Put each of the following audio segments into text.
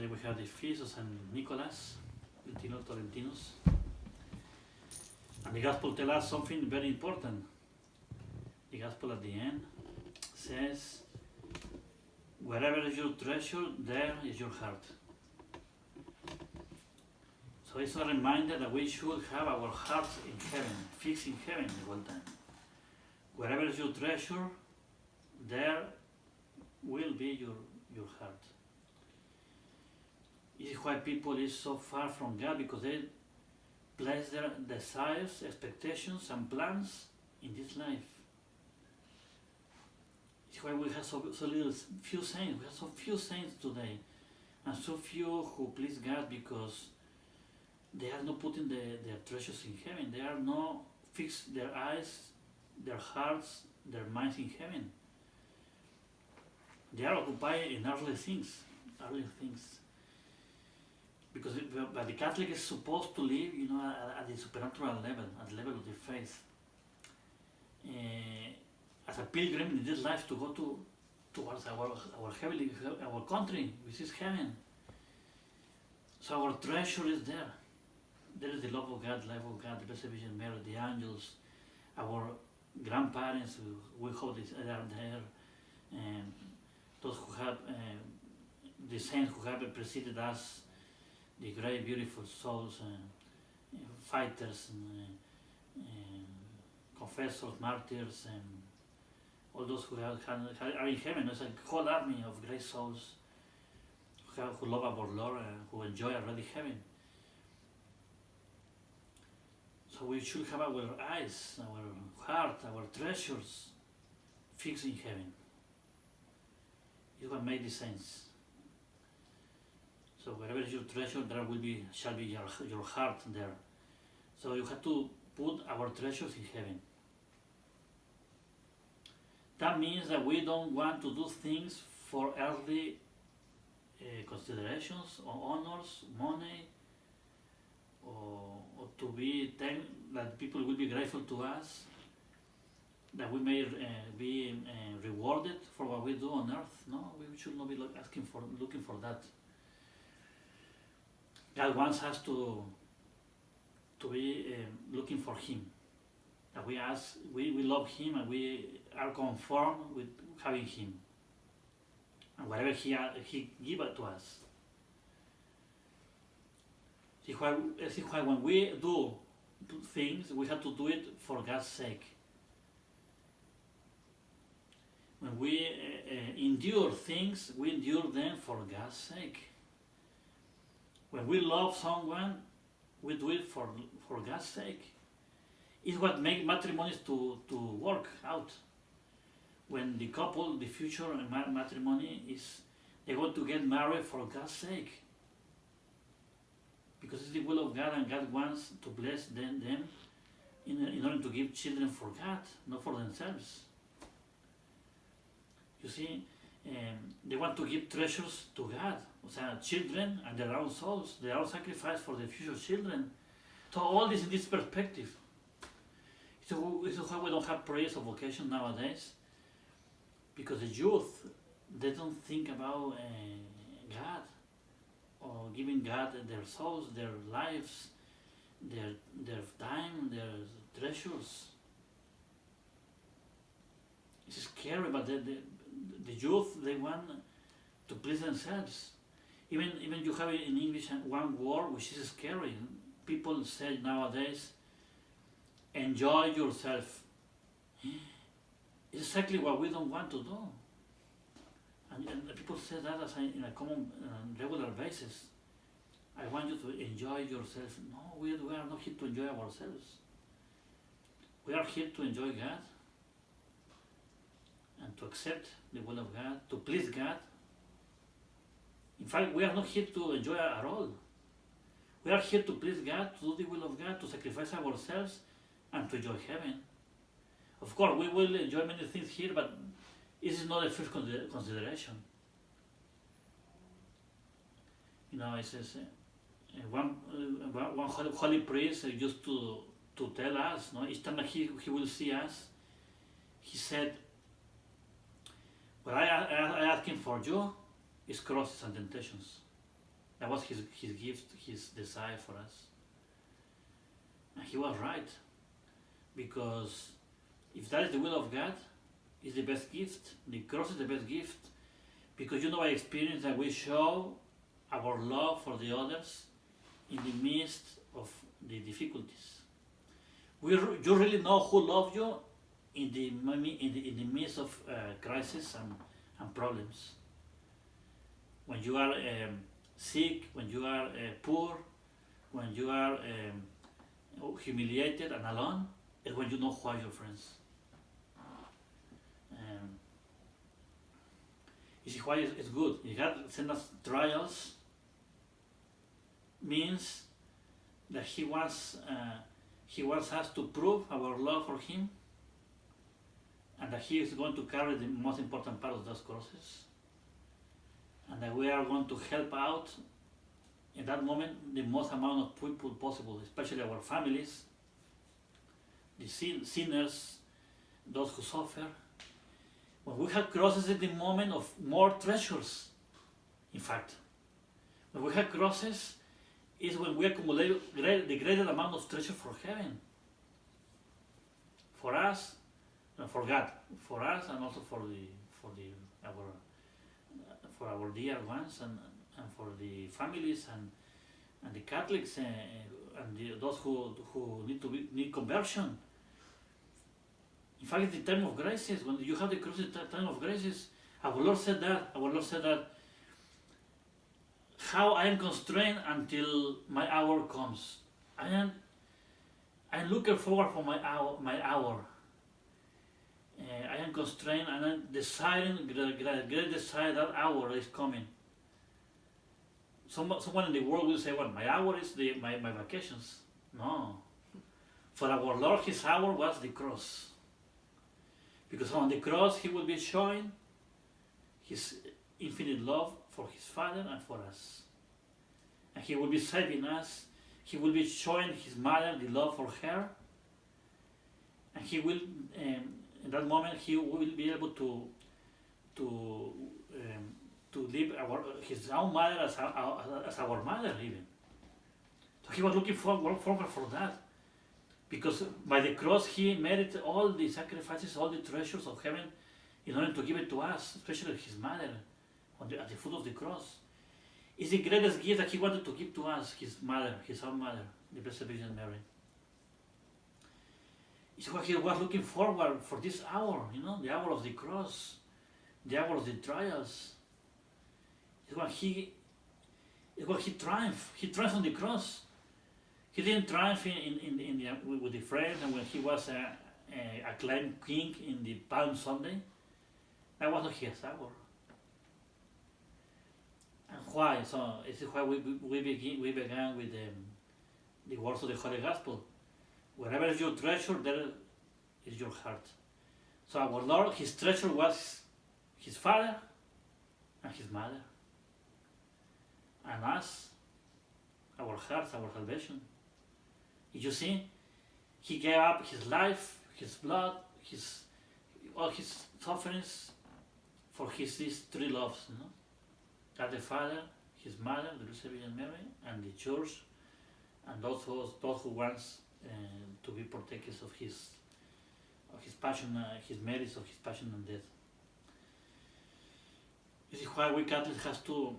Today we have the feast of San Nicholas, Tolentinus. And the Gospel tells us something very important. The Gospel at the end says, wherever is your treasure, there is your heart. So it's a reminder that we should have our hearts in heaven, fixed in heaven the whole time. Wherever is your treasure, there will be your heart. This is why people is so far from God, because they place their desires, expectations, and plans in this life. It's why we have so little, few saints. We have so few saints today, and so few who please God, because they are not putting their treasures in heaven. They are not fixed their eyes, their hearts, their minds in heaven. They are occupied in earthly things. Because but the Catholic is supposed to live, at the supernatural level, at the level of the faith. As a pilgrim in this life, to go towards our heavenly, our country, which is heaven. So our treasure is there. There is the love of God, life of God, the Blessed Virgin Mary, the angels, our grandparents. We hope they are there, and those who have the saints who have preceded us. The great, beautiful souls, fighters, confessors, martyrs, and all those who are in heaven. It's a whole army of great souls who love our Lord and who enjoy already heaven. So we should have our eyes, our heart, our treasures fixed in heaven. It will make the sense. So wherever is your treasure, there shall be your heart there. So you have to put our treasures in heaven. That means that we don't want to do things for earthly considerations or honors, money, or to be that people will be grateful to us, that we may be rewarded for what we do on earth. No, we should not be looking for that. God wants us to be looking for Him. That we love Him, and we are conformed with having Him. And whatever He gives it to us. See why when we do things, we have to do it for God's sake. When we endure things, we endure them for God's sake. When we love someone, we do it for God's sake. It's what makes matrimonies to work out. When the couple, the future matrimony they want to get married for God's sake. Because it's the will of God, and God wants to bless them in order to give children for God, not for themselves. You see, they want to give treasures to God, children and their own souls, their own sacrifice for the future children. So all this in this perspective. So this is why we don't have prayers of vocation nowadays, because the youth, they don't think about God, or giving God their souls, their lives, their time, their treasures. It's scary, but the youth, they want to please themselves. Even you have in English one word which is scary. People say nowadays, enjoy yourself. It's exactly what we don't want to do. And people say that in a common, regular basis. I want you to enjoy yourself. No, we are not here to enjoy ourselves. We are here to enjoy God, and to accept the will of God, to please God. In fact, we are not here to enjoy at all. We are here to please God, to do the will of God, to sacrifice ourselves, and to enjoy heaven. Of course, we will enjoy many things here, but this is not the first consideration. It says one holy priest used to tell us, each time that he will see us, he said, what I asking for you is crosses and temptations. That was his gift, his desire for us. And he was right, because if that is the will of God, it's the best gift. The cross is the best gift, because by experience that we show our love for the others in the midst of the difficulties. You really know who loves you in the midst of crisis and problems. When you are sick, when you are poor, when you are humiliated and alone, is when you know who are your friends. You see why it's good. If God sends us trials, means that He wants us to prove our love for Him, and that He is going to carry the most important part of those crosses, and that we are going to help out in that moment the most amount of people possible, especially our families, the sinners, those who suffer. When we have crosses is the moment of more treasures. In fact, when we have crosses is when we accumulate the greatest amount of treasure for heaven. For us, for God, for us, and also for our dear ones, and for the families and the Catholics and those who need conversion. In fact, it's the time of graces. When you have the cross, it's the time of graces. Our Lord said that. How I am constrained until my hour comes. I'm looking forward for my hour. I am constrained, and I'm desiring, great desire that hour is coming. Someone in the world will say, well, my hour is my vacations. No. For our Lord, His hour was the cross. Because on the cross, He will be showing His infinite love for His Father and for us. And He will be saving us. He will be showing His mother the love for her. And He will, in that moment, He will be able to live His own mother as our mother even. So He was looking forward for that. Because by the cross, He merited all the sacrifices, all the treasures of heaven in order to give it to us, especially His mother at the foot of the cross. It's the greatest gift that He wanted to give to us, His mother, His own mother, the Blessed Virgin Mary. It's what He was looking forward for this hour, the hour of the cross, the hour of the trials. It's what He triumphed. He triumphed on the cross. He didn't triumph with the friends, and when He was acclaimed king in the Palm Sunday. That was not His hour. And why? So this is why we began with the words of the Holy Gospel. Wherever is your treasure, there is your heart. So our Lord, His treasure was His Father and His Mother. And us, our hearts, our salvation. You see, He gave up His life, His blood, all His sufferings for these three loves. God the Father, His Mother, the Blessed Virgin Mary, and the Church, and those who wants to be partakers of His passion, His merits of His passion and death. This is why we Catholics have to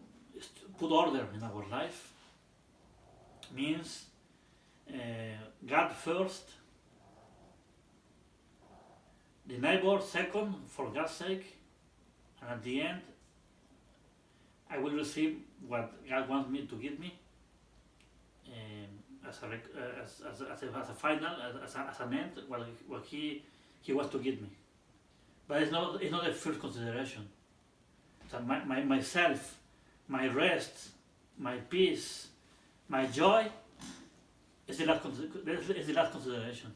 put order in our life. Means God first, the neighbor second, for God's sake, and at the end, I will receive what God wants me to give me as a final, as an end, what He wants to give me. But it's not the first consideration. So myself, my rest, my peace, my joy is the last consideration.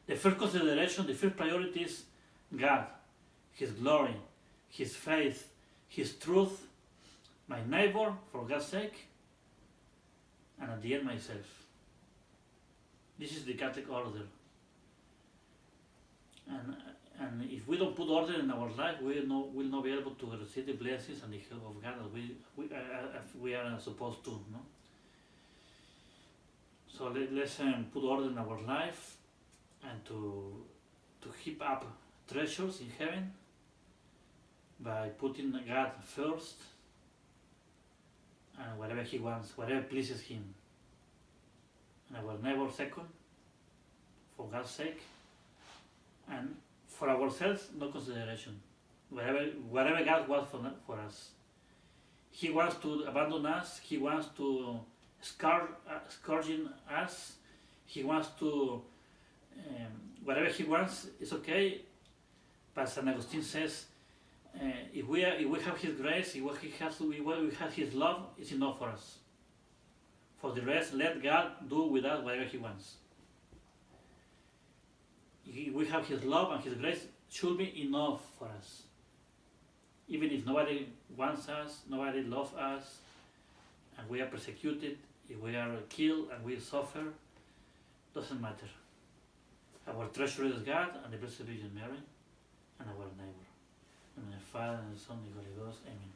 The first consideration, the first priority is God, His glory, His faith, His truth, my neighbor, for God's sake, and at the end, myself. This is the Catholic order. And And if we don't put order in our life, will not be able to receive the blessings and the help of God that we are supposed to. No? So let's put order in our life and to heap up treasures in heaven by putting God first and whatever He wants, whatever pleases Him, and our neighbor second, for God's sake, and for ourselves, no consideration. Whatever God wants for us. He wants to abandon us, He wants to scourging us, He wants to, whatever He wants is okay, but St. Augustine says, if we have His grace, if we have His love, it's enough for us. For the rest, let God do with us whatever He wants. If we have His love and His grace, should be enough for us. Even if nobody wants us, nobody loves us, and we are persecuted, if we are killed and we suffer, doesn't matter. Our treasure is God and the Blessed Virgin Mary and our neighbor. In the name of the Father and the Son and the Holy Ghost. Amen.